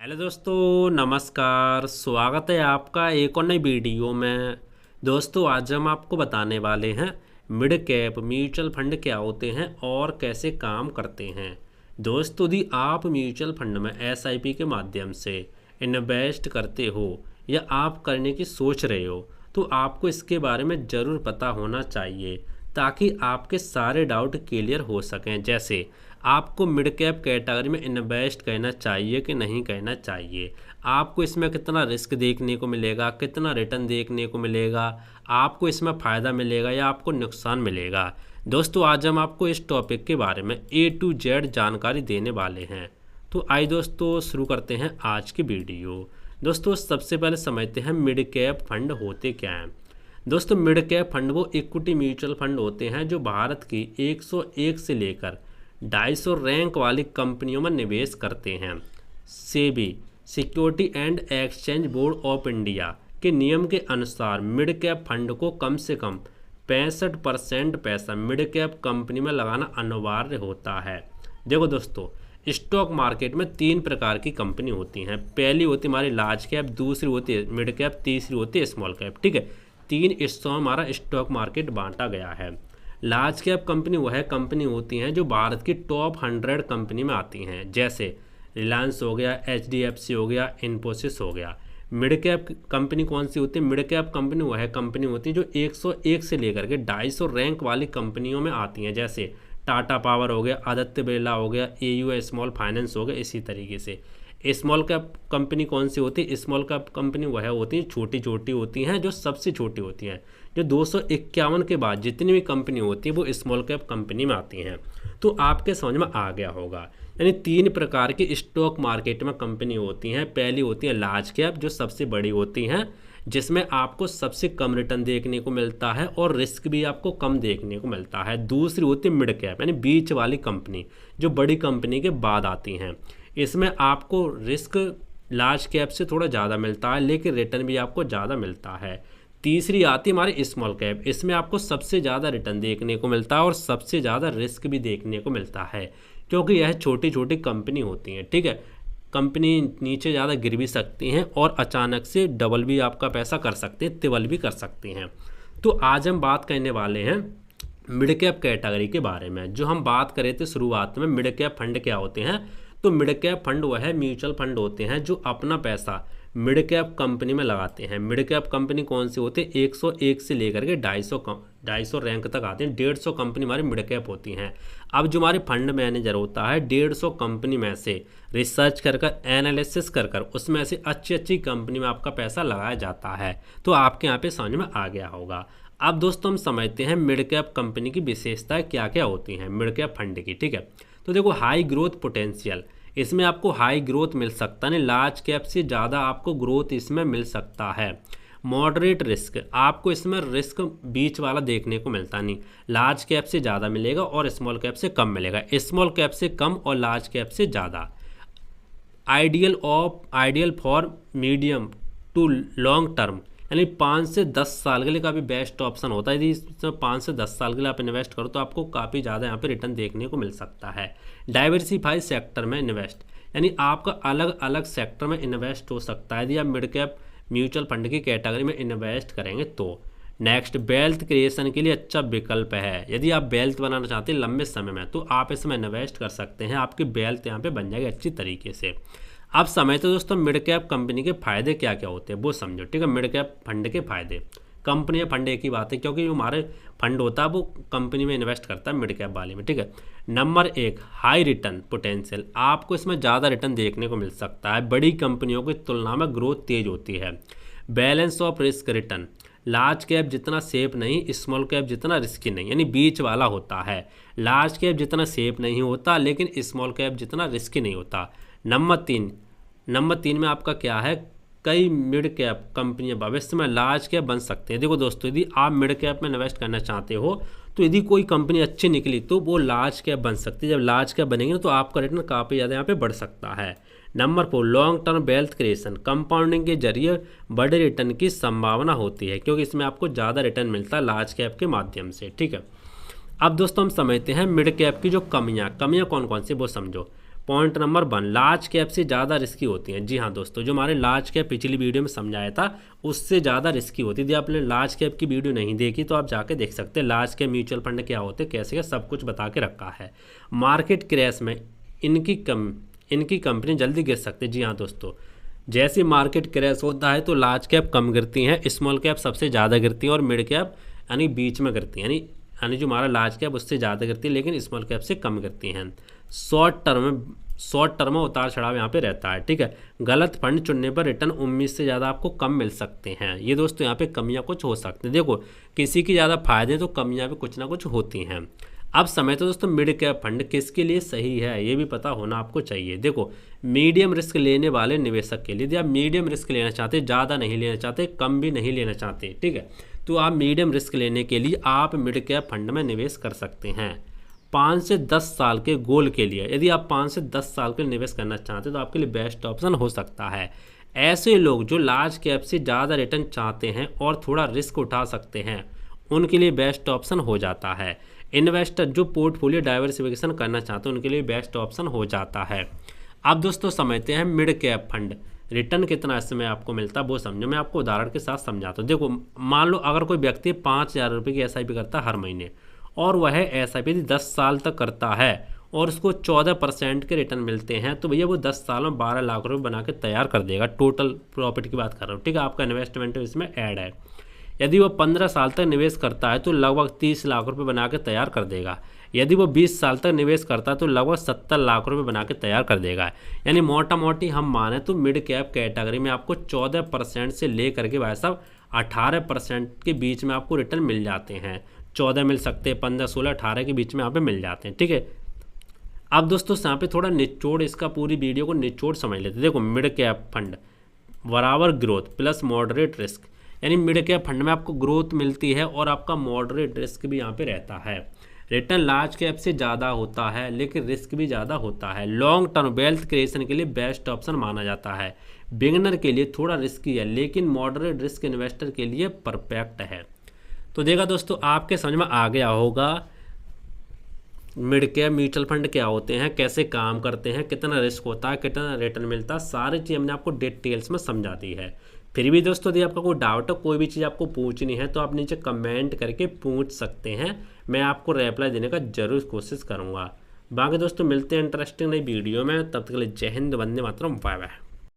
Hello दोस्तों, नमस्कार। स्वागत है आपका एक और नई वीडियो में। दोस्तों, आज हम आपको बताने वाले हैं मिड कैप म्यूचुअल फंड क्या होते हैं और कैसे काम करते हैं। दोस्तों, यदि आप म्यूचुअल फंड में एसआईपी के माध्यम से इन्वेस्ट करते हो या आप करने की सोच रहे हो तो आपको इसके बारे में ज़रूर पता होना चाहिए ताकि आपके सारे डाउट क्लियर हो सकें। जैसे आपको मिड कैप कैटेगरी में इन्वेस्ट करना चाहिए कि नहीं करना चाहिए, आपको इसमें कितना रिस्क देखने को मिलेगा, कितना रिटर्न देखने को मिलेगा, आपको इसमें फ़ायदा मिलेगा या आपको नुकसान मिलेगा। दोस्तों, आज हम आपको इस टॉपिक के बारे में A to Z जानकारी देने वाले हैं। तो आइए दोस्तों, शुरू करते हैं आज की वीडियो। दोस्तों, सबसे पहले समझते हैं मिड कैप फंड होते क्या हैं। दोस्तों, मिड कैप फंड वो इक्विटी म्यूचुअल फंड होते हैं जो भारत की 101 से लेकर 250 रैंक वाली कंपनियों में निवेश करते हैं। SEBI security and exchange board of India के नियम के अनुसार मिड कैप फंड को कम से कम 65% पैसा मिड कैप कंपनी में लगाना अनिवार्य होता है। देखो दोस्तों, स्टॉक मार्केट में 3 प्रकार की कंपनी होती हैं। पहली होती है हमारी लार्ज कैप, दूसरी होती है मिड कैप, तीसरी होती है स्मॉल कैप। ठीक है, 3 हिस्सों में हमारा स्टॉक मार्केट बांटा गया है। लार्ज कैप कंपनी वह कंपनी होती हैं जो भारत की टॉप 100 कंपनी में आती हैं, जैसे रिलायंस हो गया, HDFC हो गया, इन्फोसिस हो गया। मिड कैप कंपनी कौन सी होती है? मिड कैप कंपनी वह कंपनी होती है जो 101 से लेकर के 250 रैंक वाली कंपनियों में आती हैं, जैसे टाटा पावर हो गया, आदित्य बिरला हो गया, AU स्मॉल फाइनेंस हो गया। इसी तरीके से स्मॉल कैप कंपनी कौन सी होती है? स्मॉल कैप कंपनी वह होती है छोटी छोटी होती हैं, जो सबसे छोटी होती हैं, जो 251 के बाद जितनी भी कंपनी होती है वो स्मॉल कैप कंपनी में आती हैं। तो आपके समझ में आ गया होगा। यानी 3 प्रकार की स्टॉक मार्केट में कंपनी होती हैं। पहली होती है लार्ज कैप, जो सबसे बड़ी होती हैं, जिसमें आपको सबसे कम रिटर्न देखने को मिलता है और रिस्क भी आपको कम देखने को मिलता है। दूसरी होती है मिड कैप, यानी बीच वाली कंपनी, जो बड़ी कंपनी के बाद आती हैं। इसमें आपको रिस्क लार्ज कैप से थोड़ा ज़्यादा मिलता है, लेकिन रिटर्न भी आपको ज़्यादा मिलता है। तीसरी आती है हमारी स्मॉल कैप। इसमें आपको सबसे ज़्यादा रिटर्न देखने को मिलता है और सबसे ज़्यादा रिस्क भी देखने को मिलता है, क्योंकि यह छोटी छोटी कंपनी होती हैं। ठीक है, कंपनी नीचे ज़्यादा गिर भी सकती हैं और अचानक से डबल भी आपका पैसा कर सकते हैं, तिबल भी कर सकती हैं। तो आज हम बात करने वाले हैं मिड कैप कैटेगरी के बारे में। जो हम बात करे थे शुरुआत में, मिड कैप फंड क्या होते हैं, तो मिड कैप फंड वह म्यूचुअल फंड होते हैं जो अपना पैसा मिड कैप कंपनी में लगाते हैं। मिड कैप कंपनी कौन सी होती है? 101 से लेकर के 250 रैंक तक आते हैं। 150 कंपनी हमारी मिड कैप होती हैं। अब जो हमारे फंड मैनेजर होता है, 150 कंपनी में से रिसर्च कर एनालिसिस कर उसमें से अच्छी अच्छी कंपनी में आपका पैसा लगाया जाता है। तो आपके यहाँ पे समझ में आ गया होगा। अब दोस्तों, हम समझते हैं मिड कैप कंपनी की विशेषताएं क्या क्या होती हैं मिड कैप फंड की। ठीक है, तो देखो, हाई ग्रोथ पोटेंशियल, इसमें आपको हाई ग्रोथ मिल सकता है, लार्ज कैप से ज़्यादा आपको ग्रोथ इसमें मिल सकता है। मॉडरेट रिस्क, आपको इसमें रिस्क बीच वाला देखने को मिलता नहीं, लार्ज कैप से ज़्यादा मिलेगा और स्मॉल कैप से कम मिलेगा, स्मॉल कैप से कम और लार्ज कैप से ज़्यादा। Ideal for medium to long term, यानी 5 से 10 साल के लिए काफ़ी बेस्ट ऑप्शन होता है। यदि इसमें 5 से 10 साल के लिए आप इन्वेस्ट करो तो आपको काफ़ी ज़्यादा यहाँ पे रिटर्न देखने को मिल सकता है। डाइवर्सिफाई सेक्टर में इन्वेस्ट, यानी आपका अलग अलग सेक्टर में इन्वेस्ट हो सकता है यदि आप मिड कैप म्यूचुअल फंड की कैटेगरी में इन्वेस्ट करेंगे तो। नेक्स्ट, वेल्थ क्रिएशन के लिए अच्छा विकल्प है। यदि आप वेल्थ बनाना चाहते हैं लंबे समय में तो आप इसमें इन्वेस्ट कर सकते हैं, आपकी वेल्थ यहाँ पे बन जाएगी अच्छी तरीके से। अब समझते दोस्तों मिड कैप कंपनी के फायदे क्या क्या होते हैं वो समझो। ठीक है, मिड कैप फंड के फायदे, कंपनी या फंड एक ही बात है, क्योंकि जो हमारे फंड होता है वो कंपनी में इन्वेस्ट करता है मिड कैप वाले में। ठीक है, नंबर 1, हाई रिटर्न पोटेंशियल, आपको इसमें ज़्यादा रिटर्न देखने को मिल सकता है। बड़ी कंपनियों की तुलना में ग्रोथ तेज होती है। Balance of risk return, large cap जितना सेफ नहीं, स्मॉल कैप जितना रिस्की नहीं, यानी बीच वाला होता है। लार्ज कैप जितना सेफ नहीं होता, लेकिन स्मॉल कैप जितना रिस्की नहीं होता। नंबर तीन में आपका क्या है, कई मिड कैप कंपनियां भविष्य में लार्ज कैप बन सकते हैं। देखो दोस्तों, यदि आप मिड कैप में इन्वेस्ट करना चाहते हो तो यदि कोई कंपनी अच्छी निकली तो वो लार्ज कैप बन सकती है। जब लार्ज कैप बनेंगे ना तो आपका रिटर्न काफ़ी ज़्यादा यहाँ पे बढ़ सकता है। Number 4, long term wealth creation, compounding के जरिए बड़े रिटर्न की संभावना होती है, क्योंकि इसमें आपको ज़्यादा रिटर्न मिलता है लार्ज कैप के माध्यम से। ठीक है, अब दोस्तों हम समझते हैं मिड कैप की जो कमियाँ कौन कौन सी वो समझो। पॉइंट नंबर 1, लार्ज कैप से ज़्यादा रिस्की होती हैं। जी हाँ दोस्तों, जो हमारे लार्ज कैप पिछली वीडियो में समझाया था उससे ज़्यादा रिस्की होती है। यदि आपने लार्ज कैप की वीडियो नहीं देखी तो आप जाके देख सकते हैं, लार्ज कैप म्यूचुअल फंड क्या होते हैं, कैसे सब कुछ बता के रखा है। मार्केट क्रैश में इनकी कंपनी जल्दी गिर सकती है। जी हाँ दोस्तों, जैसे मार्केट क्रैश होता है तो लार्ज कैप कम गिरती हैं, स्मॉल कैप सबसे ज़्यादा गिरती हैं और मिड कैप यानी बीच में गिरती हैं। यानी जो हमारा लार्ज कैप उससे ज़्यादा गिरती है लेकिन स्मॉल कैप से कम गिरती हैं। शॉर्ट टर्म में उतार चढ़ाव यहाँ पे रहता है। ठीक है, गलत फंड चुनने पर रिटर्न उम्मीद से ज़्यादा आपको कम मिल सकते हैं। ये दोस्तों यहाँ पे कमियाँ कुछ हो सकती हैं। देखो, किसी की ज़्यादा फायदे तो कमियाँ भी कुछ ना कुछ होती हैं। अब समय तो दोस्तों मिड कैप फंड किसके लिए सही है ये भी पता होना आपको चाहिए। देखो, मीडियम रिस्क लेने वाले निवेशक के लिए, यदि आप मीडियम रिस्क लेना चाहते, ज़्यादा नहीं लेना चाहते, कम भी नहीं लेना चाहते, ठीक है, तो आप मीडियम रिस्क लेने के लिए आप मिड कैप फंड में निवेश कर सकते हैं 5 से 10 साल के गोल के लिए। यदि आप 5 से 10 साल के लिए निवेश करना चाहते हैं तो आपके लिए बेस्ट ऑप्शन हो सकता है। ऐसे लोग जो लार्ज कैप से ज़्यादा रिटर्न चाहते हैं और थोड़ा रिस्क उठा सकते हैं उनके लिए बेस्ट ऑप्शन हो जाता है। इन्वेस्टर जो पोर्टफोलियो डाइवर्सिफिकेशन करना चाहते हैं उनके लिए बेस्ट ऑप्शन हो जाता है। अब दोस्तों समझते हैं मिड कैप फंड रिटर्न कितना इस समय आपको मिलता है वो समझो। मैं आपको उदाहरण के साथ समझाता हूँ। देखो, मान लो अगर कोई व्यक्ति 5,000 रुपये की SIP करता है हर महीने और वह SIP 10 साल तक करता है और उसको 14% के रिटर्न मिलते हैं, तो भैया वो 10 साल में 12 लाख रुपये बना के तैयार कर देगा। टोटल प्रॉफिट की बात कर रहा हूँ, ठीक है, आपका इन्वेस्टमेंट इसमें ऐड है। यदि वो 15 साल तक निवेश करता है तो लगभग 30 लाख रुपए बना के तैयार कर देगा। यदि वो 20 साल तक निवेश करता है तो लगभग 70 लाख रुपए बना के तैयार कर देगा। यानी मोटा मोटी हम माने तो मिड कैप कैटेगरी में आपको 14% से ले करके भाई साहब 18% के बीच में आपको रिटर्न मिल जाते हैं। 14 मिल सकते हैं, 15, 16, 18 के बीच में यहाँ पे मिल जाते हैं। ठीक है, अब दोस्तों यहाँ पे थोड़ा निचोड़, इसका पूरी वीडियो को निचोड़ समझ लेते हैं। देखो, मिड कैप फंड बराबर ग्रोथ प्लस मॉडरेट रिस्क, यानी मिड कैप फंड में आपको ग्रोथ मिलती है और आपका मॉडरेट रिस्क भी यहाँ पे रहता है। रिटर्न लार्ज कैप से ज़्यादा होता है लेकिन रिस्क भी ज़्यादा होता है। लॉन्ग टर्म वेल्थ क्रिएशन के लिए बेस्ट ऑप्शन माना जाता है। बिगिनर के लिए थोड़ा रिस्की है लेकिन मॉडरेट रिस्क इन्वेस्टर के लिए परफेक्ट है। तो देखा दोस्तों, आपके समझ में आ गया होगा मिड कैप म्यूचुअल फंड क्या होते हैं, कैसे काम करते हैं, कितना रिस्क होता है, कितना रिटर्न मिलता है, सारी चीज़ हमने आपको डिटेल्स में समझा दी है। फिर भी दोस्तों यदि आपका कोई डाउट है, कोई भी चीज़ आपको पूछनी है तो आप नीचे कमेंट करके पूछ सकते हैं, मैं आपको रिप्लाई देने का जरूर कोशिश करूँगा। बाकी दोस्तों मिलते हैं इंटरेस्टिंग नई वीडियो में, तब तक के लिए जय हिंद, वंदे मातरम, बाय बाय।